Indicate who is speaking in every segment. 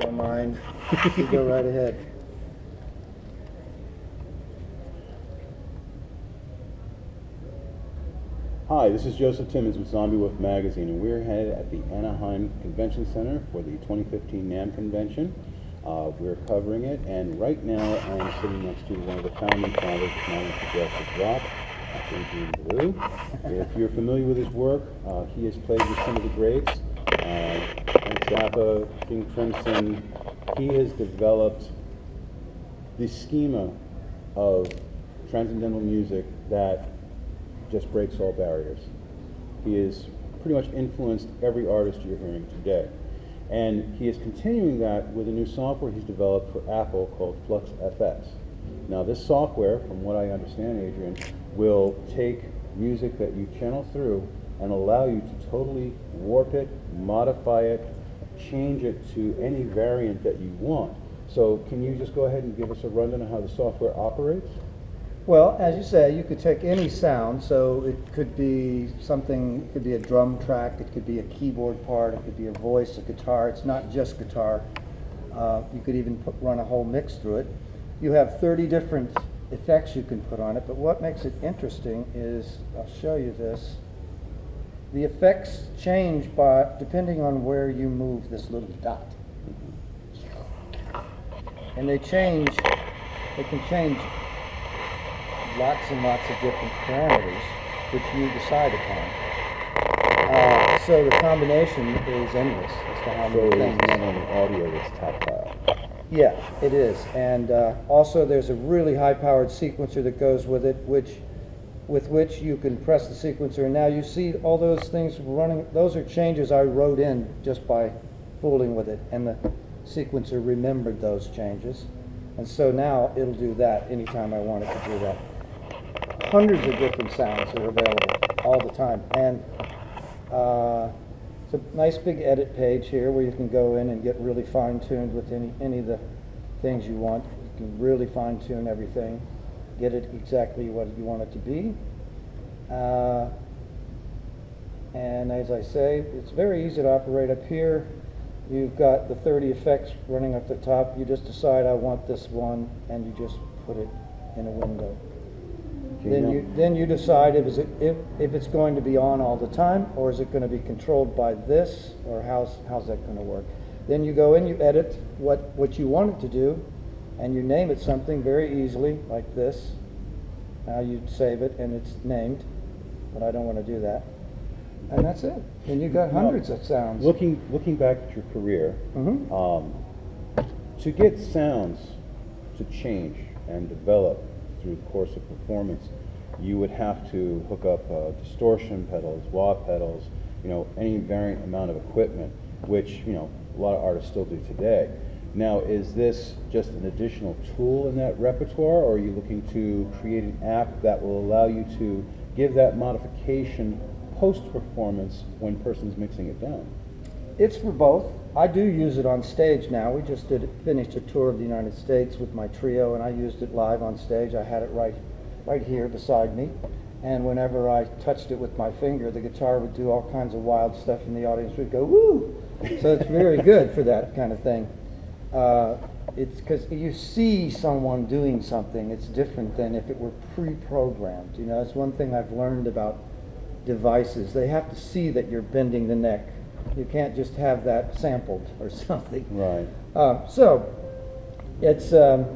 Speaker 1: Don't mind. You go right ahead.
Speaker 2: Hi, this is Joseph Timmons with Xombiewoof Magazine, and we're headed at the Anaheim Convention Center for the 2015 NAMM convention. We're covering it, and right now I'm sitting next to one of the founding fathers of modern progressive rock, Adrian Belew. If you're familiar with his work, he has played with some of the greats, Frank Zappa, King Crimson. He has developed the schema of transcendental music that just breaks all barriers. He has pretty much influenced every artist you're hearing today. And he is continuing that with a new software he's developed for Apple called FLUX FX. Now this software, from what I understand, Adrian, will take music that you channel through and allow you to totally warp it, modify it, change it to any variant that you want. So can you just go ahead and give us a rundown of how the software operates?
Speaker 1: Well, as you say, you could take any sound, so it could be something, it could be a drum track, it could be a keyboard part, it could be a voice, a guitar. It's not just guitar. You could even run a whole mix through it. You have 30 different effects you can put on it, but what makes it interesting is, I'll show you this, the effects change depending on where you move this little dot. And they can change lots and lots of different parameters which you decide upon. So the combination is endless as to how many things.
Speaker 2: Not only audio, it's tactile.
Speaker 1: Yeah, it is. And also there's a really high-powered sequencer that goes with it, with which you can press the sequencer. And now you see all those things running. Those are changes I wrote in just by fooling with it. And the sequencer remembered those changes. And so now it'll do that anytime I want it to do that. Hundreds of different sounds are available all the time, and it's a nice big edit page here where you can go in and get really fine-tuned with any of the things you want. You can really fine-tune everything, get it exactly what you want it to be, and as I say, it's very easy to operate. Up here you've got the 30 effects running up the top. You just decide I want this one, and you just put it in a window. Then you decide if it's going to be on all the time, or is it going to be controlled by this, or how's that going to work. Then you go in, you edit what you want it to do, and you name it something very easily, like this. Now you save it, and it's named, but I don't want to do that. And that's it. And you've got hundreds of sounds.
Speaker 2: Looking back at your career, to get sounds to change and develop through the course of performance, you would have to hook up distortion pedals, wah pedals, any variant amount of equipment, which a lot of artists still do today. Now, is this just an additional tool in that repertoire, or are you looking to create an app that will allow you to give that modification post-performance when a person's mixing it down?
Speaker 1: It's for both. I do use it on stage now. We just finished a tour of the United States with my trio, and I used it live on stage. I had it right here beside me, and whenever I touched it with my finger, the guitar would do all kinds of wild stuff, and the audience would go, woo! So it's very good for that kind of thing. It's because you see someone doing something. It's different than if it were pre-programmed. It's one thing I've learned about devices. They have to see that you're bending the neck. You can't just have that sampled or something.
Speaker 2: Right.
Speaker 1: So it's to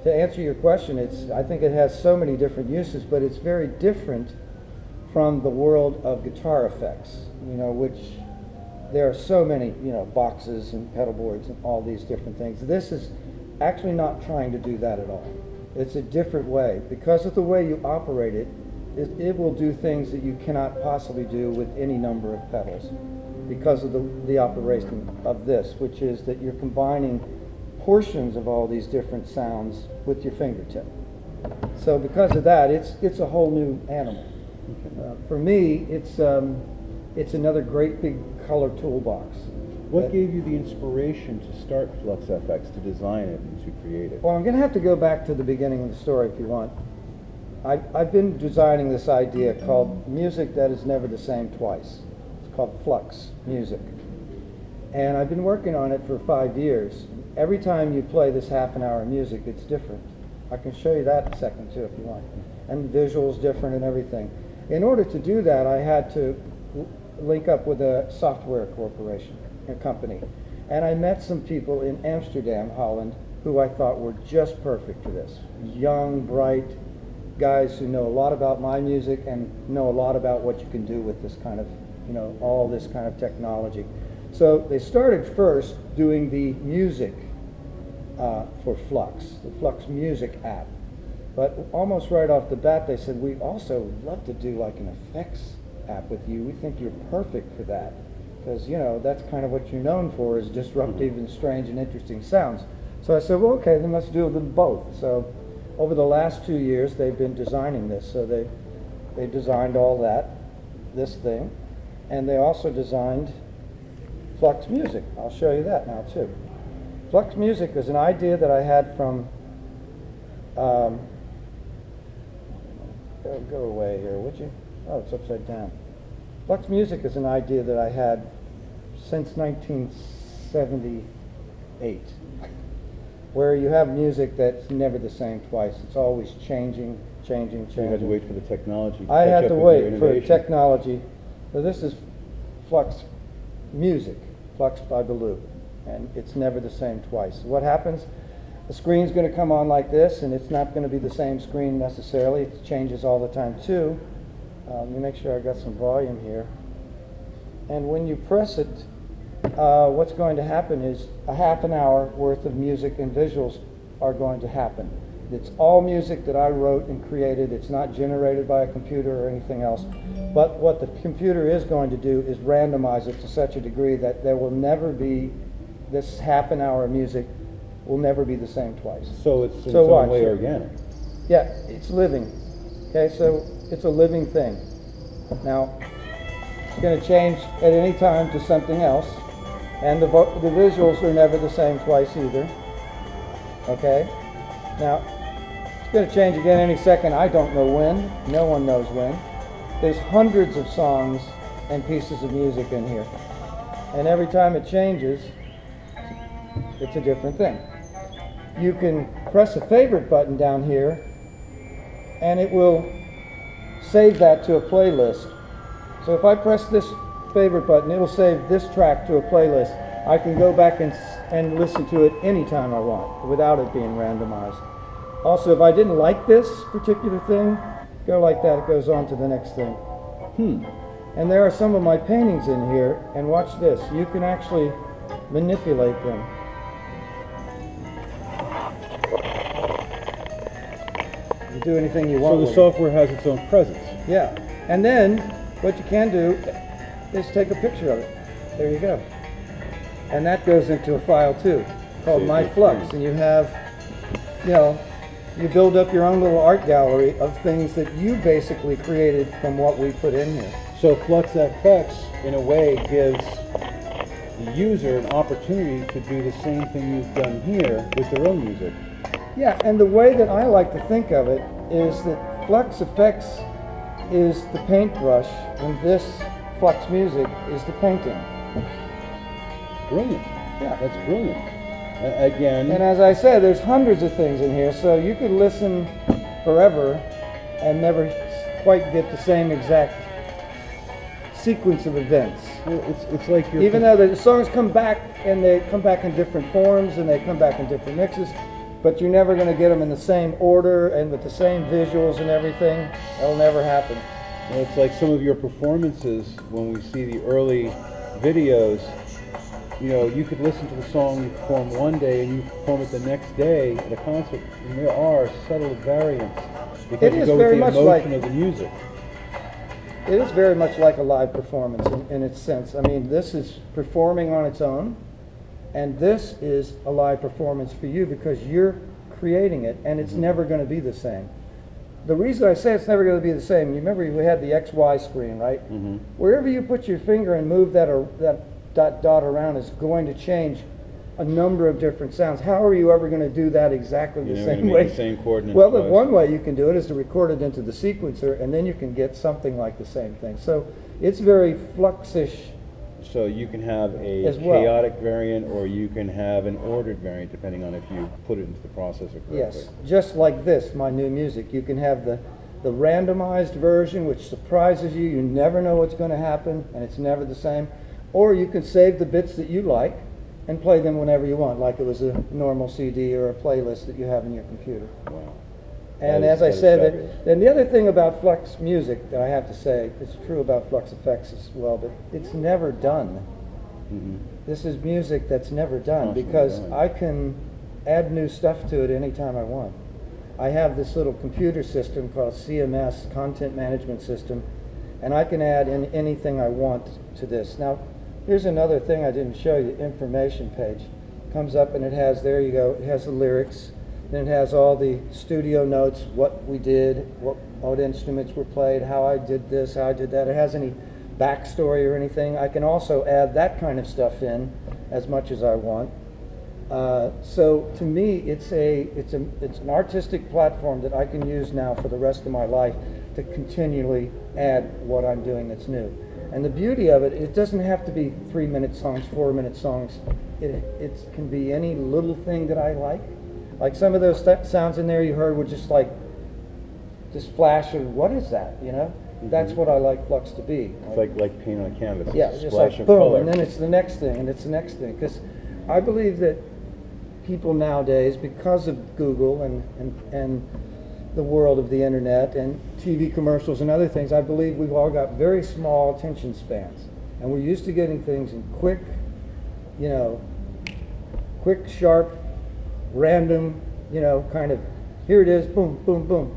Speaker 1: answer your question, I think it has so many different uses, but it's very different from the world of guitar effects, which there are so many, boxes and pedal boards and all these different things. This is actually not trying to do that at all. It's a different way. Because of the way you operate it, it will do things that you cannot possibly do with any number of pedals, because of the operation of this, which is that you're combining portions of all these different sounds with your fingertip. So because of that, it's a whole new animal. For me, it's another great big color toolbox.
Speaker 2: What gave you the inspiration to start FLUX FX, to design it and to create it?
Speaker 1: Well, I'm going to have to go back to the beginning of the story if you want. I've been designing this idea called music that is never the same twice. It's called FLUX music. And I've been working on it for 5 years. Every time you play this half an hour of music, it's different. I can show you that in a second too if you want. And the visual's different and everything. In order to do that, I had to link up with a software corporation, a company. And I met some people in Amsterdam, Holland, who I thought were just perfect for this. Young, bright guys who know a lot about my music and know a lot about what you can do with this kind of, you know, all this kind of technology. So they started first doing the music for FLUX, the FLUX music app. But almost right off the bat, they said, we also would love to do like an effects app with you. We think you're perfect for that. Because, you know, that's kind of what you're known for, is disruptive and strange and interesting sounds. So I said, well, okay, then let's do them both. So over the last 2 years, they've been designing this. So they designed all that, this thing, and they also designed FLUX Music. I'll show you that now, too. FLUX Music is an idea that I had from, go away here, would you? Oh, it's upside down. FLUX Music is an idea that I had since 1978, where you have music that's never the same twice. It's always changing.
Speaker 2: So you had to wait for the technology.
Speaker 1: I had to wait for technology. So this is FLUX Music, FLUX by Belew, and it's never the same twice. What happens? The screen's going to come on like this, and it's not going to be the same screen necessarily. It changes all the time too. Let me make sure I got some volume here. And when you press it, what's going to happen is a half an hour worth of music and visuals are going to happen. It's all music that I wrote and created. It's not generated by a computer or anything else. But what the computer is going to do is randomize it to such a degree that there will never be, this half an hour of music will never be the same twice.
Speaker 2: So it's in some way organic.
Speaker 1: Yeah, it's living. Okay, so it's a living thing. Now, it's going to change at any time to something else, and the visuals are never the same twice either. Okay? Now, it's going to change again any second. I don't know when. No one knows when. There's hundreds of songs and pieces of music in here. And every time it changes, it's a different thing. You can press a favorite button down here, and it will save that to a playlist. So if I press this favorite button, it'll save this track to a playlist. I can go back and listen to it anytime I want without it being randomized. Also, if I didn't like this particular thing, go like that, it goes on to the next thing. And there are some of my paintings in here, and watch this. You can actually manipulate them. You do anything you want.
Speaker 2: So the software has its own presence.
Speaker 1: Yeah. And then what you can do is take a picture of it. There you go. And that goes into a file too, called My FLUX. And you have, you know, you build up your own little art gallery of things that you basically created from what we put in here.
Speaker 2: So FLUX in a way gives the user an opportunity to do the same thing you've done here with their own music.
Speaker 1: Yeah, and the way that I like to think of it is that FLUX Effects is the paintbrush, and this FLUX Music is the painting.
Speaker 2: Brilliant.
Speaker 1: Yeah.
Speaker 2: That's brilliant. Again.
Speaker 1: And as I said, there's hundreds of things in here, so you could listen forever and never quite get the same exact sequence of events.
Speaker 2: It's like you're...
Speaker 1: Even though the songs come back, and they come back in different forms, and they come back in different mixes, but you're never going to get them in the same order and with the same visuals and everything. That'll never happen.
Speaker 2: Well, it's like some of your performances when we see the early videos. You know, you could listen to the song you perform one day and you perform it the next day at a concert, and there are subtle variants because you go with the emotion of the music.
Speaker 1: It is very much like a live performance in its sense. I mean, this is performing on its own, and this is a live performance for you because you're creating it, and it's never going to be the same. The reason I say it's never going to be the same, you remember we had the XY screen, right? Wherever you put your finger and move that dot around is going to change a number of different sounds. How are you ever going to do that exactly the same way?
Speaker 2: The same coordinates.
Speaker 1: Well, the one way you can do it is to record it into the sequencer, and then you can get something like the same thing. So it's very fluxish
Speaker 2: So you can have a
Speaker 1: As well.
Speaker 2: chaotic variant, or you can have an ordered variant, depending on if you put it into the processor correctly.
Speaker 1: Yes, just like this, my new music. You can have the randomized version, which surprises you. You never know what's going to happen, and it's never the same. Or you can save the bits that you like and play them whenever you want, like it was a normal CD or a playlist that you have in your computer.
Speaker 2: Wow.
Speaker 1: And
Speaker 2: That is-
Speaker 1: as I
Speaker 2: that is
Speaker 1: said,
Speaker 2: fabulous.
Speaker 1: then the other thing about Flux music that I have to say, it's true about Flux effects as well, but it's never done.
Speaker 2: Mhm.
Speaker 1: This is music that's never done,
Speaker 2: Constantly
Speaker 1: because
Speaker 2: going.
Speaker 1: I can add new stuff to it anytime I want. I have this little computer system called CMS, Content Management System, and I can add in anything I want to this. Now, here's another thing I didn't show you, information page. Comes up and it has, there you go, it has the lyrics, then it has all the studio notes, what we did, what instruments were played, how I did this, how I did that. It has any backstory or anything. I can also add that kind of stuff in as much as I want. So to me, it's an artistic platform that I can use now for the rest of my life to continually add what I'm doing that's new. And the beauty of it, it doesn't have to be 3-minute songs, 4-minute songs. It can be any little thing that I like. Like some of those sounds in there you heard were just like, this flash of, what is that, you know?
Speaker 2: Mm-hmm.
Speaker 1: That's what I like Flux to be.
Speaker 2: It's like paint on a canvas.
Speaker 1: Yeah,
Speaker 2: It's a
Speaker 1: just
Speaker 2: splash
Speaker 1: like
Speaker 2: of
Speaker 1: boom,
Speaker 2: color.
Speaker 1: and then it's the next thing, and it's the next thing. Because I believe that people nowadays, because of Google and the world of the internet and TV commercials and other things, I believe we've all got very small attention spans. And we're used to getting things in quick, you know, quick, sharp, random, you know, kind of, here it is, boom, boom, boom.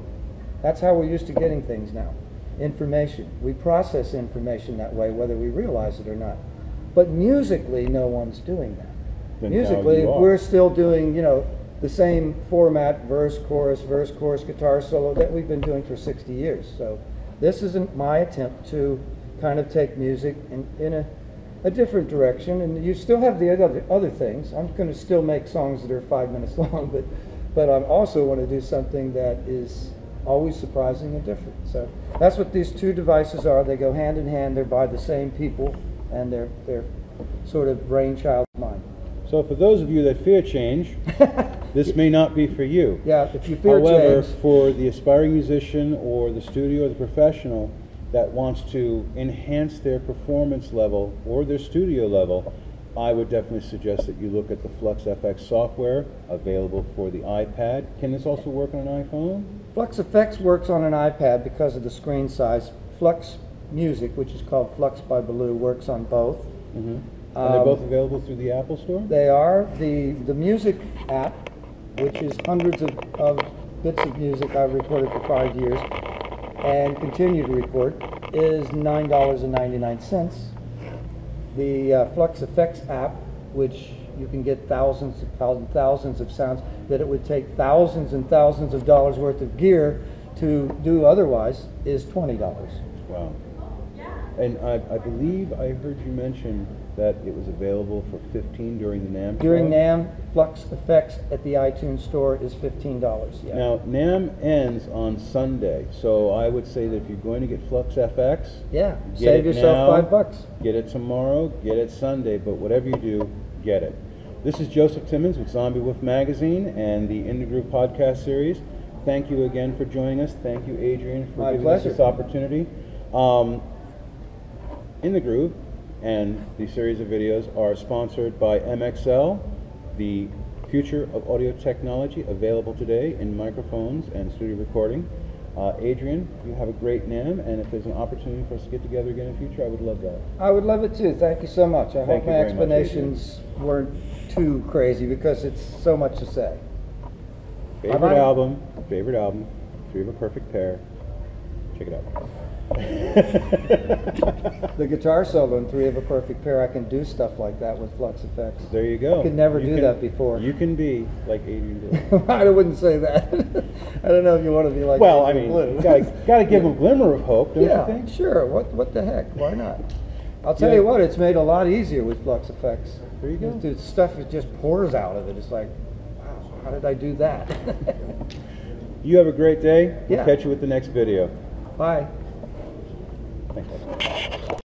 Speaker 1: That's how we're used to getting things now. Information. We process information that way, whether we realize it or not. But musically, no one's doing that.
Speaker 2: Then how
Speaker 1: Musically,
Speaker 2: you are.
Speaker 1: we're still doing, you know, the same format, verse, chorus, guitar solo that we've been doing for 60 years. So this isn't my attempt to kind of take music in a different direction. And you still have the other things. I'm going to still make songs that are 5 minutes long, but I also want to do something that is always surprising and different. So that's what these two devices are. They go hand in hand. They're by the same people, and they're sort of brainchild of mine.
Speaker 2: So for those of you that fear change, this may not be for you.
Speaker 1: Yeah, if you fear
Speaker 2: However,
Speaker 1: change,
Speaker 2: for the aspiring musician or the studio or the professional that wants to enhance their performance level or their studio level, I would definitely suggest that you look at the Flux FX software available for the iPad. Can this also work on an iPhone?
Speaker 1: Flux Effects works on an iPad because of the screen size. Flux Music, which is called Flux by Belew, works on both.
Speaker 2: Mm-hmm. And they're both available through the Apple Store?
Speaker 1: They are. The music app, which is hundreds of bits of music I've recorded for 5 years and continue to record, is $9.99. The Flux Effects app, which you can get thousands of sounds that it would take thousands and thousands of dollars worth of gear to do otherwise, is $20.
Speaker 2: Wow. And I believe I heard you mention that it was available for $15 during the NAMM.
Speaker 1: During
Speaker 2: trial?
Speaker 1: NAMM, Flux Effects at the iTunes Store is $15. Yeah.
Speaker 2: Now, NAMM ends on Sunday, so I would say that if you're going to get Flux FX,
Speaker 1: Yeah,
Speaker 2: get
Speaker 1: save
Speaker 2: it
Speaker 1: yourself
Speaker 2: now,
Speaker 1: $5.
Speaker 2: get it tomorrow, get it Sunday, but whatever you do, get it. This is Joseph Timmons with Xombiewoof Magazine and the In the Groove podcast series. Thank you again for joining us. Thank you, Adrian, for
Speaker 1: My
Speaker 2: giving
Speaker 1: pleasure.
Speaker 2: us this opportunity. In the Groove and the series of videos are sponsored by MXL, the future of audio technology available today in microphones and studio recording. Adrian, you have a great NAMM, and if there's an opportunity for us to get together again in the future, I would love that.
Speaker 1: I would love it too. Thank you so much. I
Speaker 2: Thank
Speaker 1: hope
Speaker 2: you
Speaker 1: my
Speaker 2: very much,
Speaker 1: explanations weren't too crazy, because it's so much to say.
Speaker 2: Favorite
Speaker 1: Bye-bye.
Speaker 2: album, Three of a Perfect Pair. Check it out.
Speaker 1: The guitar solo in Three of a Perfect Pair, I can do stuff like that with Flux Effects.
Speaker 2: There you go.
Speaker 1: I could never
Speaker 2: You
Speaker 1: do
Speaker 2: can-
Speaker 1: that before.
Speaker 2: You can be like Adrian Belew.
Speaker 1: I wouldn't say that. I don't know if you want to be like
Speaker 2: Well, I
Speaker 1: Adrian
Speaker 2: mean,
Speaker 1: Belew.
Speaker 2: you gotta give them a glimmer of hope, don't
Speaker 1: Yeah,
Speaker 2: you think?
Speaker 1: sure. What the heck? Why not? I'll tell
Speaker 2: Yeah.
Speaker 1: you what, it's made a lot easier with Flux Effects.
Speaker 2: There you go.
Speaker 1: The stuff, it just pours out of it. It's like, wow, how did I do that?
Speaker 2: You have a great day. We'll
Speaker 1: Yeah.
Speaker 2: catch you with the next video.
Speaker 1: Bye.
Speaker 2: Thanks.